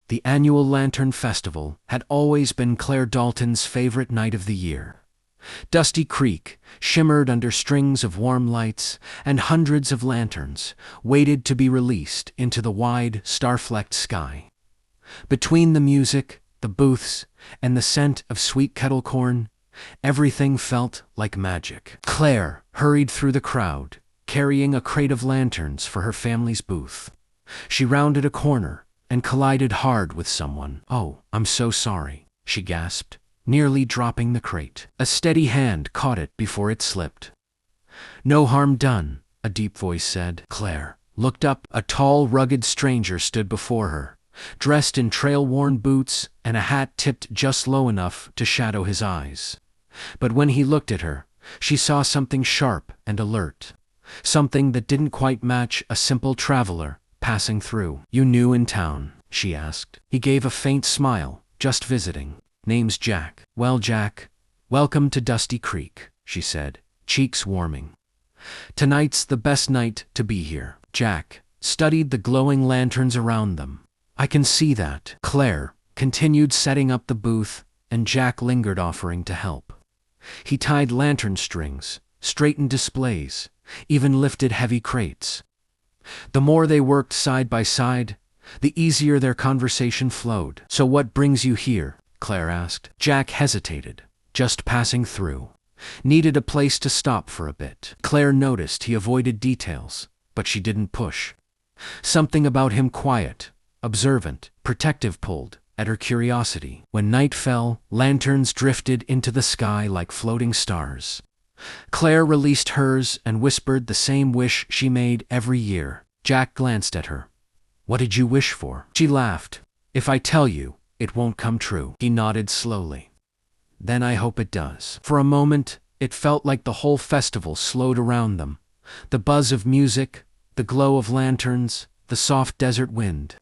The annual Lantern Festival had always been Claire Dalton's favorite night of the year. Dusty Creek shimmered under strings of warm lights, and hundreds of lanterns waited to be released into the wide, star-flecked sky. Between the music, the booths, and the scent of sweet kettle corn, everything felt like magic. Claire hurried through the crowd, carrying a crate of lanterns for her family's booth. She rounded a corner and collided hard with someone. "Oh, I'm so sorry," she gasped, nearly dropping the crate. A steady hand caught it before it slipped. "No harm done," a deep voice said. Claire looked up. A tall, rugged stranger stood before her, dressed in trail-worn boots and a hat tipped just low enough to shadow his eyes. But when he looked at her, she saw something sharp and alert, something that didn't quite match a simple traveler passing through. "You new in town?" she asked. He gave a faint smile. "Just visiting. Name's Jack." "Well, Jack, welcome to Dusty Creek," she said, cheeks warming. "Tonight's the best night to be here." Jack studied the glowing lanterns around them. "I can see that." Claire continued setting up the booth, and Jack lingered, offering to help. He tied lantern strings, straightened displays, even lifted heavy crates. The more they worked side by side, the easier their conversation flowed. "So what brings you here?" Claire asked. Jack hesitated. "Just passing through. Needed a place to stop for a bit." Claire noticed he avoided details, but she didn't push. Something about him, quiet, observant, protective, pulled at her curiosity. When night fell, lanterns drifted into the sky like floating stars. Claire released hers and whispered the same wish she made every year. Jack glanced at her. "What did you wish for?" She laughed. "If I tell you, it won't come true." He nodded slowly. "Then I hope it does." For a moment, it felt like the whole festival slowed around them. The buzz of music, the glow of lanterns, the soft desert wind.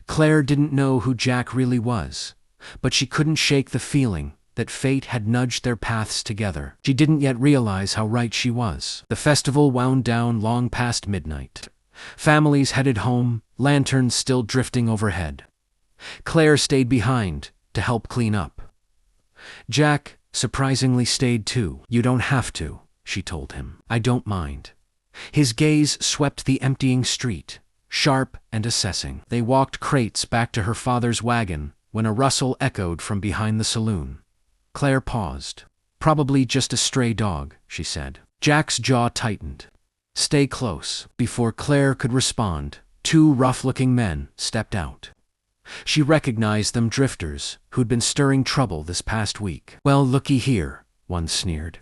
Claire didn't know who Jack really was, but she couldn't shake the feeling that fate had nudged their paths together. She didn't yet realize how right she was. The festival wound down long past midnight. Families headed home, lanterns still drifting overhead. Claire stayed behind to help clean up. Jack surprisingly stayed too. "You don't have to," she told him. "I don't mind." His gaze swept the emptying street, sharp and assessing. They walked crates back to her father's wagon when a rustle echoed from behind the saloon. Claire paused. "Probably just a stray dog," she said. Jack's jaw tightened. "Stay close." Before Claire could respond, two rough-looking men stepped out. She recognized them, drifters who'd been stirring trouble this past week. "Well, looky here," one sneered.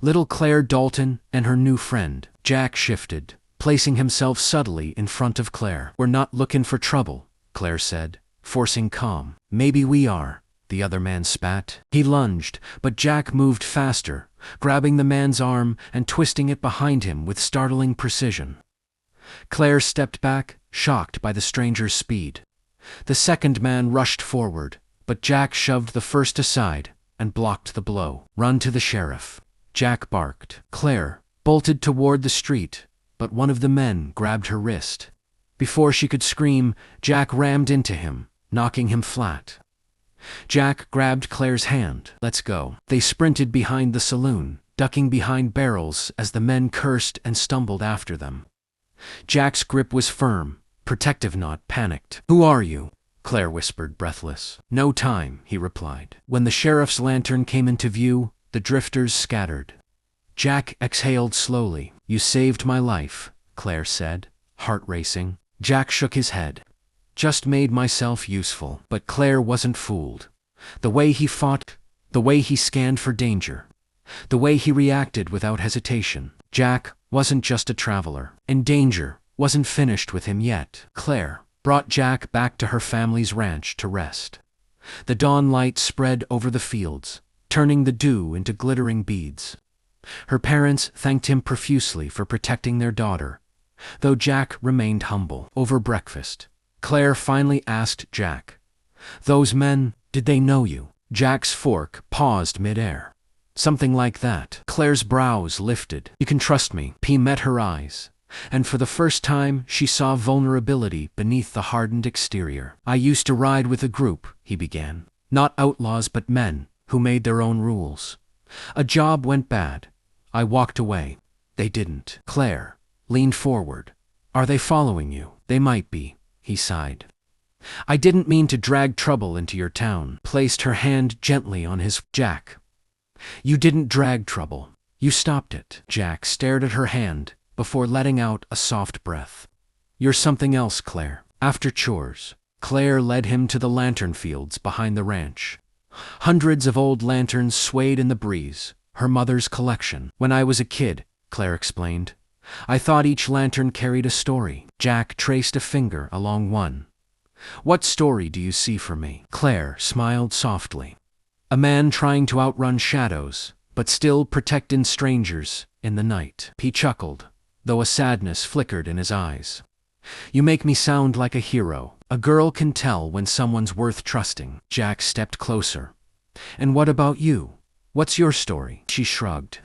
"Little Claire Dalton and her new friend." Jack shifted, placing himself subtly in front of Claire. "We're not looking for trouble," Claire said, forcing calm. "Maybe we are," the other man spat. He lunged, but Jack moved faster, grabbing the man's arm and twisting it behind him with startling precision. Claire stepped back, shocked by the stranger's speed. The second man rushed forward, but Jack shoved the first aside and blocked the blow. "Run to the sheriff," Jack barked. Claire bolted toward the street, but one of the men grabbed her wrist. Before she could scream, Jack rammed into him, knocking him flat. Jack grabbed Claire's hand. "Let's go." They sprinted behind the saloon, ducking behind barrels as the men cursed and stumbled after them. Jack's grip was firm, protective, not panicked. "Who are you?" Claire whispered, breathless. "No time," he replied. When the sheriff's lantern came into view, the drifters scattered. Jack exhaled slowly. "You saved my life," Claire said, heart racing. Jack shook his head. "Just made myself useful." But Claire wasn't fooled. The way he fought, the way he scanned for danger, the way he reacted without hesitation. Jack wasn't just a traveler, and danger wasn't finished with him yet. Claire brought Jack back to her family's ranch to rest. The dawn light spread over the fields, turning the dew into glittering beads. Her parents thanked him profusely for protecting their daughter, though Jack remained humble. Over breakfast, Claire finally asked Jack, "Those men, did they know you?" Jack's fork paused midair. "Something like that." Claire's brows lifted. "You can trust me." He met her eyes, And for the first time, she saw vulnerability beneath the hardened exterior. "I used to ride with a group," he began. "Not outlaws, but men who made their own rules. A job went bad. I walked away. They didn't." Claire leaned forward. "Are they following you?" "They might be," he sighed. "I didn't mean to drag trouble into your town." Placed her hand gently on his. "Jack, you didn't drag trouble. You stopped it." Jack stared at her hand before letting out a soft breath. "You're something else, Claire." After chores, Claire led him to the lantern fields behind the ranch. Hundreds of old lanterns swayed in the breeze, her mother's collection. "When I was a kid," Claire explained, "I thought each lantern carried a story." Jack traced a finger along one. "What story do you see for me?" Claire smiled softly. "A man trying to outrun shadows, but still protecting strangers in the night." He chuckled, though a sadness flickered in his eyes. "You make me sound like a hero. A girl can tell when someone's worth trusting." Jack stepped closer. "And what about you? What's your story?" She shrugged.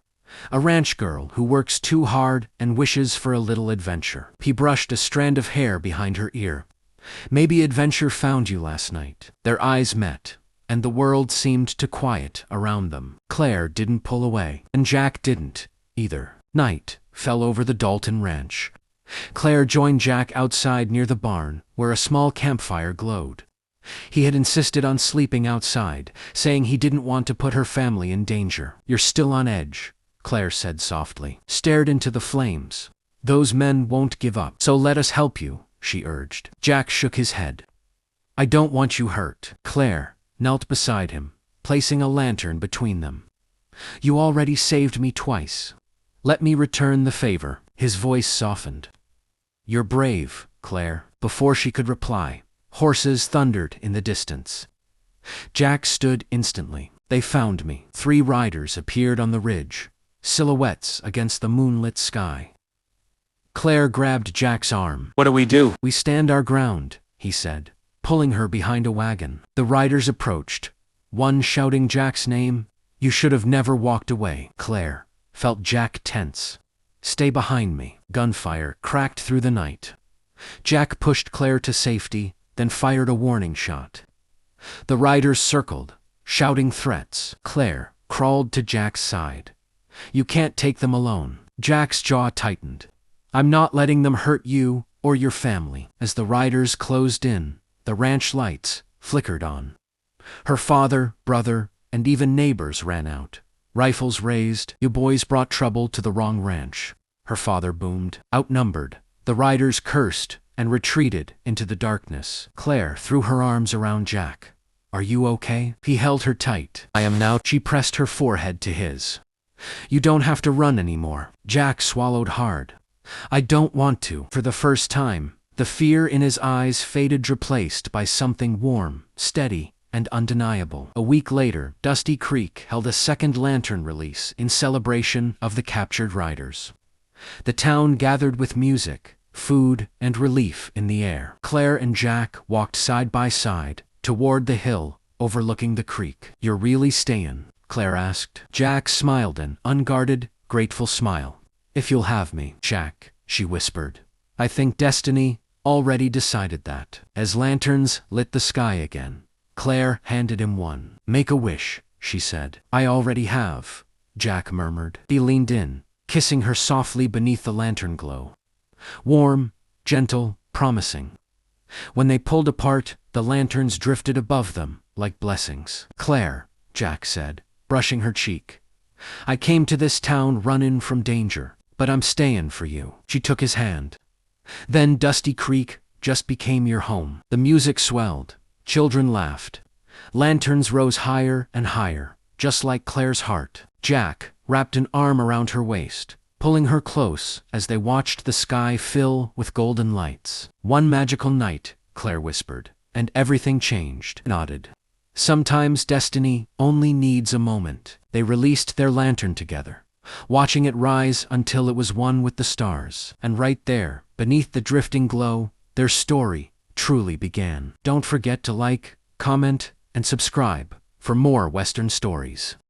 "A ranch girl who works too hard and wishes for a little adventure." He brushed a strand of hair behind her ear. "Maybe adventure found you last night." Their eyes met, and the world seemed to quiet around them. Claire didn't pull away, and Jack didn't, either. Night fell over the Dalton ranch. Claire joined Jack outside near the barn, where a small campfire glowed. He had insisted on sleeping outside, saying he didn't want to put her family in danger. "You're still on edge," Claire said softly. Stared into the flames. "Those men won't give up. So let us help you," she urged. Jack shook his head. "I don't want you hurt." Claire knelt beside him, placing a lantern between them. "You already saved me twice. Let me return the favor." His voice softened. "You're brave, Claire." Before she could reply, horses thundered in the distance. Jack stood instantly. "They found me." 3 riders appeared on the ridge, silhouettes against the moonlit sky. Claire grabbed Jack's arm. "What do we do?" "We stand our ground," he said, pulling her behind a wagon. The riders approached, one shouting Jack's name. "You should have never walked away." Claire felt Jack tense. "Stay behind me." Gunfire cracked through the night. Jack pushed Claire to safety, then fired a warning shot. The riders circled, shouting threats. Claire crawled to Jack's side. "You can't take them alone." Jack's jaw tightened. "I'm not letting them hurt you or your family." As the riders closed in, the ranch lights flickered on. Her father, brother, and even neighbors ran out, rifles raised. "You boys brought trouble to the wrong ranch," her father boomed. Outnumbered, the riders cursed and retreated into the darkness. Claire threw her arms around Jack. "Are you okay?" He held her tight. "I am now." She pressed her forehead to his. "You don't have to run anymore." Jack swallowed hard. "I don't want to." For the first time, the fear in his eyes faded, replaced by something warm, steady, and undeniable. A week later, Dusty Creek held a second lantern release in celebration of the captured riders. The town gathered with music, food, and relief in the air. Claire and Jack walked side by side toward the hill overlooking the creek. "You're really staying?" Claire asked. Jack smiled an unguarded, grateful smile. "If you'll have me, Jack," she whispered. "I think destiny already decided that." As lanterns lit the sky again, Claire handed him one. "Make a wish," she said. "I already have," Jack murmured. He leaned in, kissing her softly beneath the lantern glow. Warm, gentle, promising. When they pulled apart, the lanterns drifted above them like blessings. "Claire," Jack said, brushing her cheek, "I came to this town running from danger, but I'm staying for you." She took his hand. "Then Dusty Creek just became your home." The music swelled. Children laughed. Lanterns rose higher and higher, just like Claire's heart. Jack wrapped an arm around her waist, pulling her close as they watched the sky fill with golden lights. "One magical night," Claire whispered, "and everything changed." Nodded. "Sometimes destiny only needs a moment." They released their lantern together, watching it rise until it was one with the stars. And right there, beneath the drifting glow, their story truly began. Don't forget to like, comment, and subscribe for more Western stories.